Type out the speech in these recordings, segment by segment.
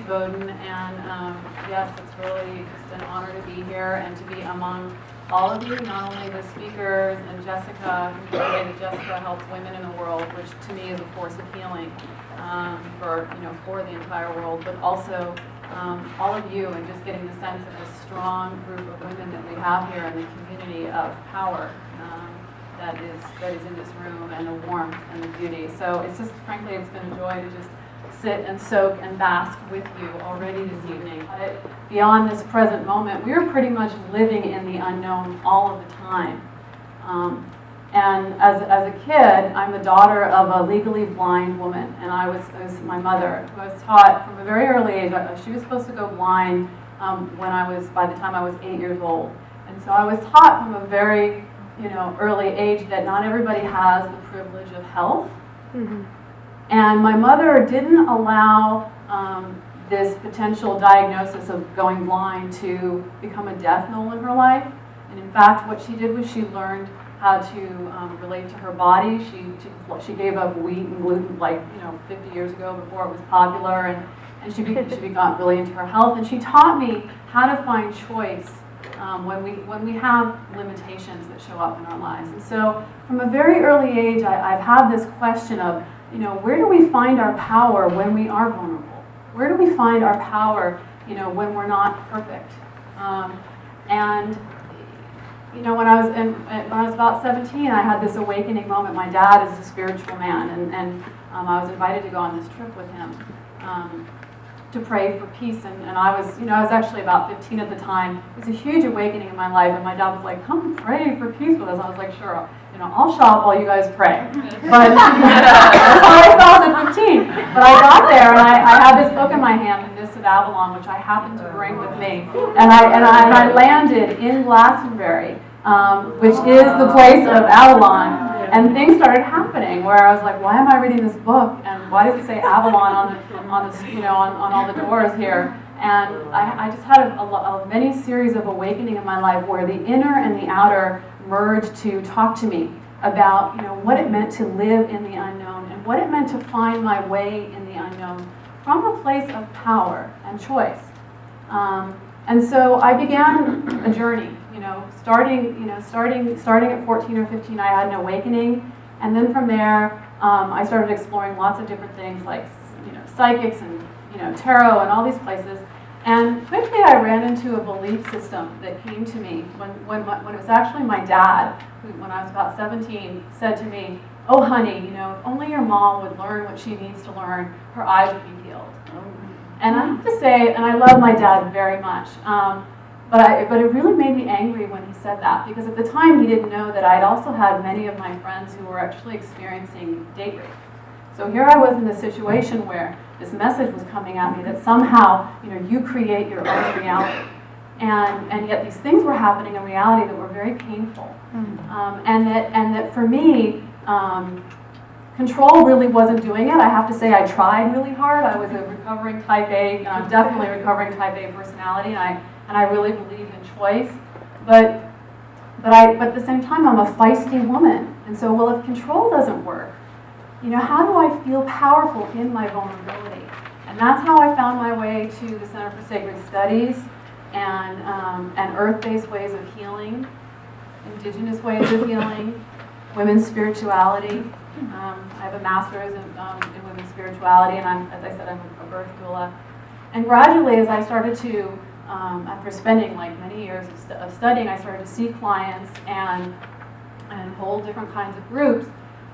Boden, and yes, it's really just an honor to be here and to be among all of you, not only the speakers and Jessica, the way that Jessica helps women in the world, which to me is a force of healing for the entire world, but also all of you, and just getting the sense of the strong group of women that we have here and the community of power that is in this room, and the warmth and the beauty. So it's just, frankly, it's been a joy to just sit and soak and bask with you already this evening. Beyond this present moment, we are pretty much living in the unknown all of the time. And as a kid, I'm the daughter of a legally blind woman, and it was my mother who I was taught from a very early age. She was supposed to go blind by the time I was 8 years old. And so I was taught from a very early age that not everybody has the privilege of health. Mm-hmm. And my mother didn't allow this potential diagnosis of going blind to become a death knell in her life. And in fact, what she did was she learned how to relate to her body. She gave up wheat and gluten 50 years ago before it was popular, and she got really into her health. And she taught me how to find choice when we have limitations that show up in our lives. And so from a very early age, I've had this question of, where do we find our power when we are vulnerable? Where do we find our power, when we're not perfect? When I was about 17, I had this awakening moment. My dad is a spiritual man, and I was invited to go on this trip with him to pray for peace. And I was actually about 15 at the time. It was a huge awakening in my life, and my dad was like, "Come pray for peace with us." I was like, "Sure, I'll shop while you guys pray." But that's how I felt at 15. But I got there, and I had this book in my hand, The Mists of Avalon, which I happened to bring with me. And I landed in Glastonbury, which is the place of Avalon. And things started happening where I was like, "Why am I reading this book? And why does it say Avalon on all the doors here?" And I just had a many series of awakening in my life where the inner and the outer merged to talk to me about what it meant to live in the unknown and what it meant to find my way in the unknown from a place of power and choice. And so I began a journey. Starting at 14 or 15, I had an awakening, and then from there, I started exploring lots of different things like psychics and tarot and all these places. And quickly, I ran into a belief system that came to me when it was actually my dad, who, when I was about 17, said to me, "Oh, honey, if only your mom would learn what she needs to learn, her eyes would be healed." And I have to say, and I love my dad very much. But it really made me angry when he said that, because at the time he didn't know that I'd also had many of my friends who were actually experiencing date rape. So here I was in this situation where this message was coming at me that somehow, you create your own reality. And yet these things were happening in reality that were very painful. And that for me, control really wasn't doing it. I have to say I tried really hard. I was a recovering type A, I'm definitely a recovering type A personality, and I really believe in choice, but at the same time, I'm a feisty woman. And so, well, if control doesn't work, how do I feel powerful in my vulnerability? And that's how I found my way to the Center for Sacred Studies and earth-based ways of healing, indigenous ways of healing, women's spirituality. I have a master's in women's spirituality, and as I said, I'm a birth doula. And gradually, as I started to after spending many years of studying, I started to see clients and hold different kinds of groups.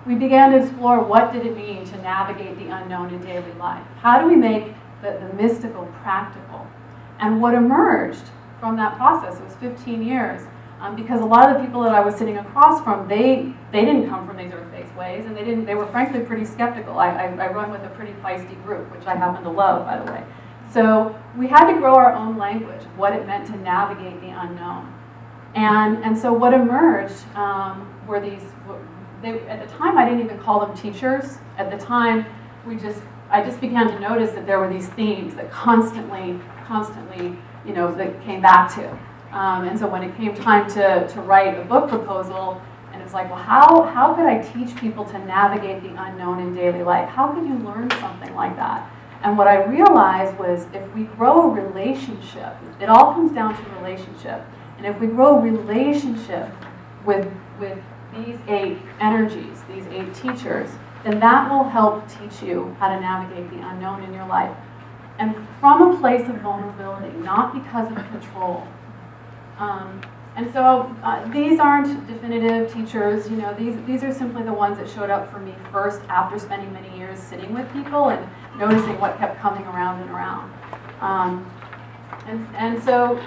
We began to explore what did it mean to navigate the unknown in daily life. How do we make the mystical practical? And what emerged from that process, it was 15 years, because a lot of the people that I was sitting across from, they didn't come from these earth-based ways, and they were frankly pretty skeptical. I run with a pretty feisty group, which I happen to love, by the way. So we had to grow our own language, what it meant to navigate the unknown. And so what emerged were these, at the time I didn't even call them teachers. At the time, I just began to notice that there were these themes that constantly, that came back to. And so when it came time to write a book proposal, and it's like, well, how could I teach people to navigate the unknown in daily life? How could you learn something like that? And what I realized was if we grow a relationship, it all comes down to relationship. And if we grow a relationship with these 8 energies, these 8 teachers, then that will help teach you how to navigate the unknown in your life. And from a place of vulnerability, not because of control. And so these aren't definitive teachers. You know, these are simply the ones that showed up for me first after spending many years sitting with people and noticing what kept coming around and around. And so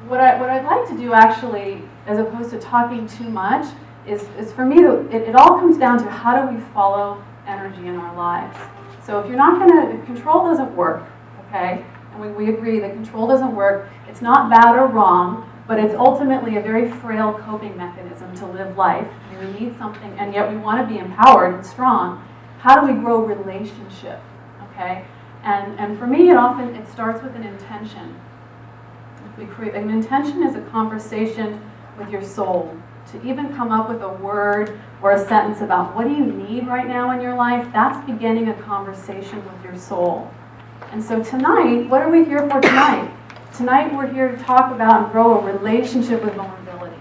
what I'd like to do actually, as opposed to talking too much, is for me, it all comes down to how do we follow energy in our lives. So if you're not if control doesn't work, okay, and we agree that control doesn't work, it's not bad or wrong, but it's ultimately a very frail coping mechanism to live life. We need something, and yet we want to be empowered and strong. How do we grow relationship, okay? And for me, it starts with an intention. If we create an intention is a conversation with your soul. To even come up with a word or a sentence about what do you need right now in your life, that's beginning a conversation with your soul. And so tonight, what are we here for tonight? Tonight we're here to talk about and grow a relationship with vulnerability.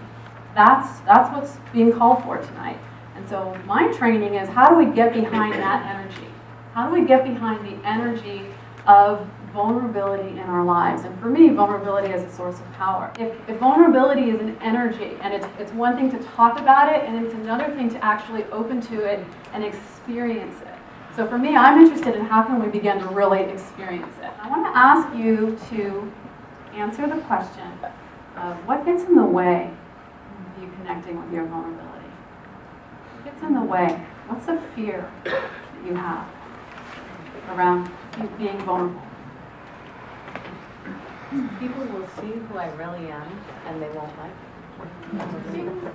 That's what's being called for tonight. And so my training is how do we get behind that energy? How do we get behind the energy of vulnerability in our lives? And for me, vulnerability is a source of power. If vulnerability is an energy, and it's one thing to talk about it, and it's another thing to actually open to it and experience it. So for me, I'm interested in how can we begin to really experience it. I want to ask you to answer the question of what gets in the way of you connecting with your vulnerability? What gets in the way? What's the fear that you have around you being vulnerable? People will see who I really am, and they won't like it.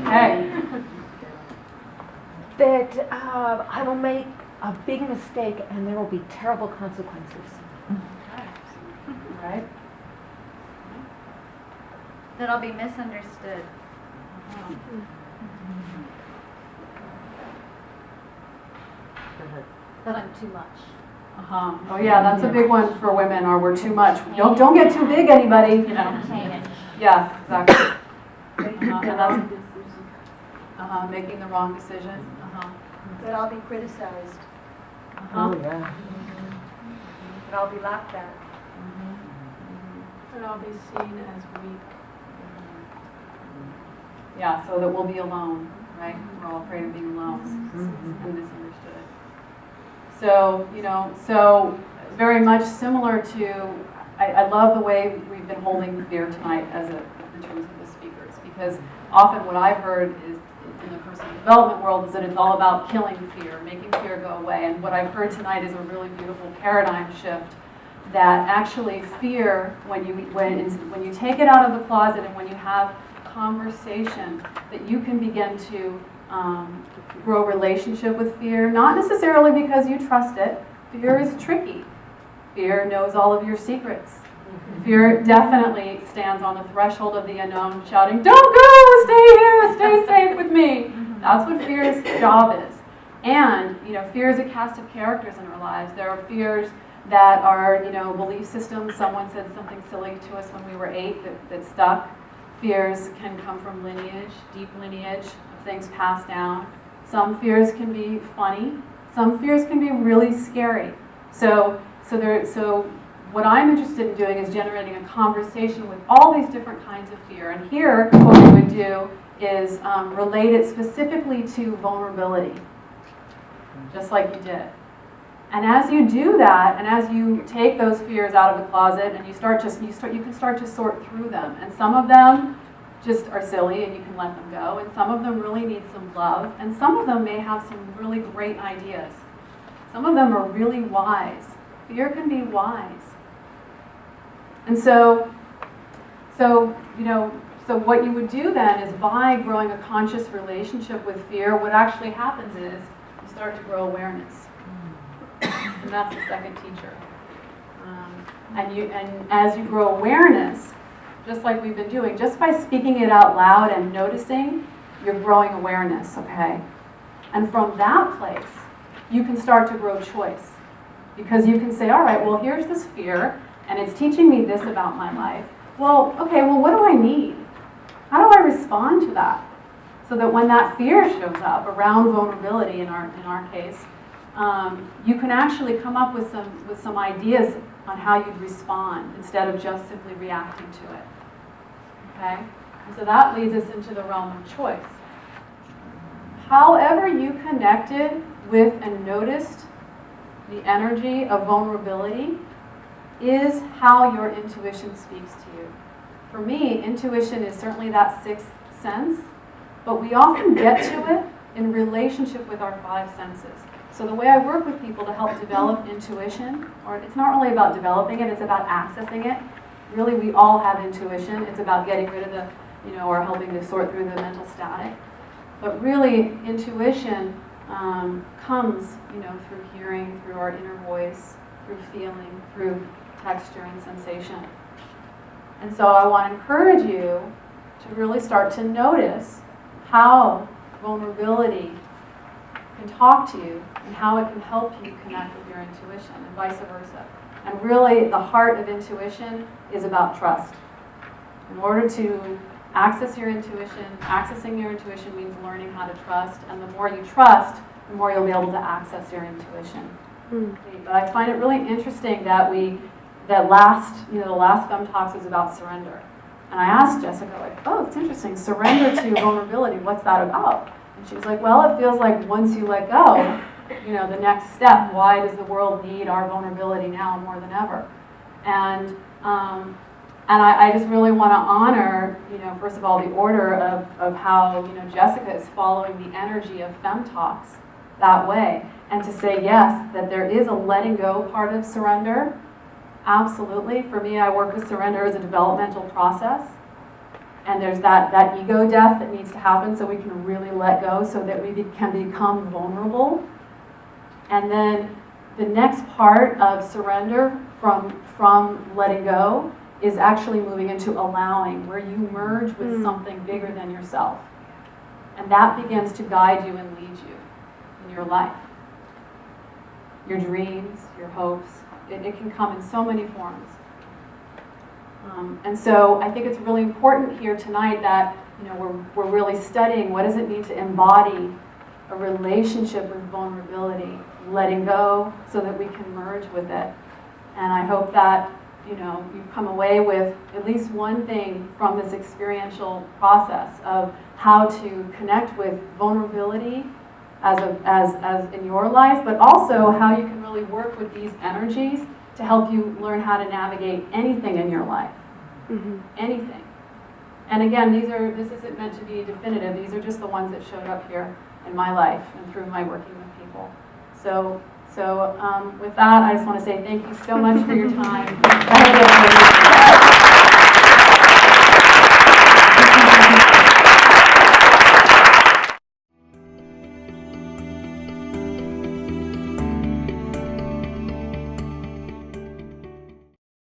Okay. That I will make a big mistake and there will be terrible consequences. Right? That I'll be misunderstood. That I'm too much. Oh yeah, that's a big one for women, or we're too much. Don't get too big, anybody. You know. Yeah, exactly. And that's making the wrong decision. That I'll be criticized. Oh yeah. That I'll be laughed at. That I'll be seen as weak. Yeah, so that we'll be alone, right? We're all afraid of being alone and misunderstood. So, so very much similar to, I love the way we've been holding fear tonight in terms of the speakers, because often what I've heard is in the personal development world is that it's all about killing fear, making fear go away. And what I've heard tonight is a really beautiful paradigm shift that actually fear, when you take it out of the closet and when you have conversation, that you can begin to grow relationship with fear, not necessarily because you trust it. Fear is tricky. Fear knows all of your secrets. Fear definitely stands on the threshold of the unknown, shouting, "Don't go! Stay here! Stay safe with me!" That's what fear's job is. And fear is a cast of characters in our lives. There are fears that are belief systems. Someone said something silly to us when we were 8 that stuck. Fears can come from lineage, deep lineage of things passed down. Some fears can be funny. Some fears can be really scary. So what I'm interested in doing is generating a conversation with all these different kinds of fear. And here, what we would do is relate it specifically to vulnerability, just like you did. And as you do that, and as you take those fears out of the closet, and you can start to sort through them. And some of them just are silly, and you can let them go. And some of them really need some love. And some of them may have some really great ideas. Some of them are really wise. Fear can be wise. And so what you would do then is, by growing a conscious relationship with fear, what actually happens is you start to grow awareness. And that's the second teacher. And as you grow awareness, just like we've been doing, just by speaking it out loud and noticing, you're growing awareness, okay? And from that place, you can start to grow choice. Because you can say, all right, well, here's this fear, and it's teaching me this about my life. Well, okay, well, what do I need? How do I respond to that? So that when that fear shows up around vulnerability in our case, you can actually come up with some ideas on how you'd respond instead of just simply reacting to it. Okay? And so that leads us into the realm of choice. However you connected with and noticed the energy of vulnerability is how your intuition speaks to you. For me, intuition is certainly that sixth sense, but we often get to it in relationship with our five senses. So the way I work with people to help develop intuition, or it's not really about developing it, it's about accessing it. Really, we all have intuition. It's about getting rid of the, or helping to sort through the mental static. But really, intuition comes, through hearing, through our inner voice, through feeling, through texture and sensation. And so I want to encourage you to really start to notice how vulnerability can talk to you and how it can help you connect with your intuition and vice versa. And really, the heart of intuition is about trust. In order to access your intuition, accessing your intuition means learning how to trust, and the more you trust, the more you'll be able to access your intuition. But I find it really interesting that the last FEM Talks was about surrender. And I asked Jessica, it's interesting, surrender to vulnerability, what's that about? And she was like, well, it feels like once you let go, the next step, why does the world need our vulnerability now more than ever? And I just really want to honor, first of all, the order of how, Jessica is following the energy of FEM Talks that way. And to say, yes, that there is a letting go part of surrender. Absolutely. For me, I work with surrender as a developmental process. And there's that ego death that needs to happen so we can really let go so that we can become vulnerable. And then the next part of surrender from letting go is actually moving into allowing, where you merge with something bigger than yourself. And that begins to guide you and lead you in your life. Your dreams, your hopes. It can come in so many forms. And so I think it's really important here tonight that we're really studying what does it mean to embody a relationship with vulnerability, letting go so that we can merge with it. And I hope that you've come away with at least one thing from this experiential process of how to connect with vulnerability as in your life, but also how you can really work with these energies to help you learn how to navigate anything in your life. Anything. And again, this isn't meant to be definitive. These are just the ones that showed up here in my life and through my working with people. So with that, I just want to say thank you so much for your time.